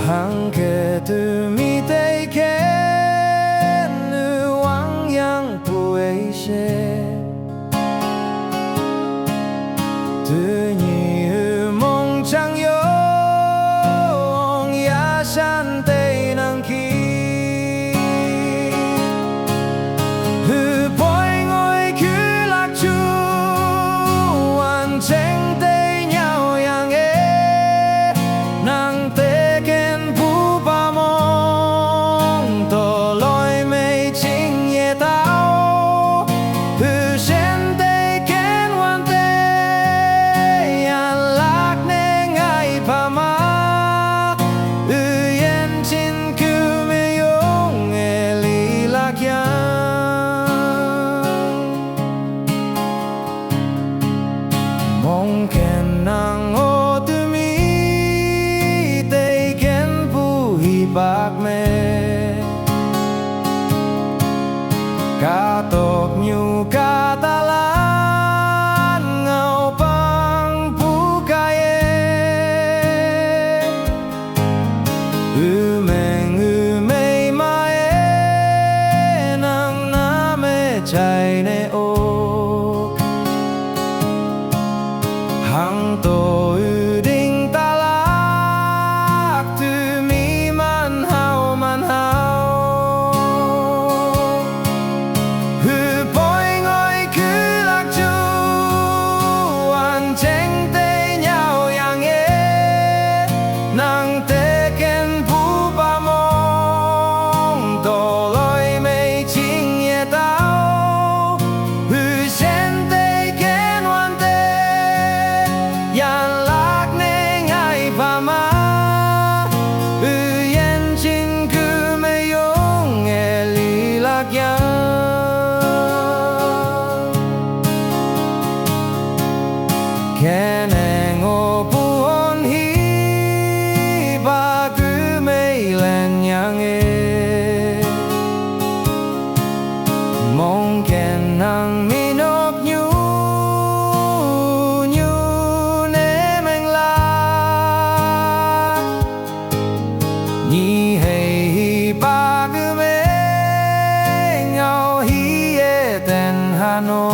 함께 뜸이 되게 nữ 왕양 buổi xe tự như mong chẳng yong ya san tây nang ki hư bối ngồi cứ lạc chu hoàn tranh tây nhau yang e nang tê ken bu ba mong to loi mây chính ye tao hư sen tây ken hoàn tê yan lạc nê ngay pa ma hư yen chin cứ me yong e li lạc yang mong ken nang o tu mi tây ken bu hi bạc me ca tộc nhu ca ta lan ngao bang bu ca ye mei ma e nang na me chai ne o hang to đinh ta lạc từ mi man hao hư bối ngồi cứ lạc chu hoàn tranh tây nhau yang e nang tê ken bu ba mong to loi mây chính ye tao hư sen tây ken hoàn tê yan lạc nê ngay pa ma hư yen chin cứ me yong e li lạc yang keneng o buon hi ba cứ mây lên yang e mong ken nang mi nop nhu ne meng la ni hei hi ba cứ me ngao hi e ten hano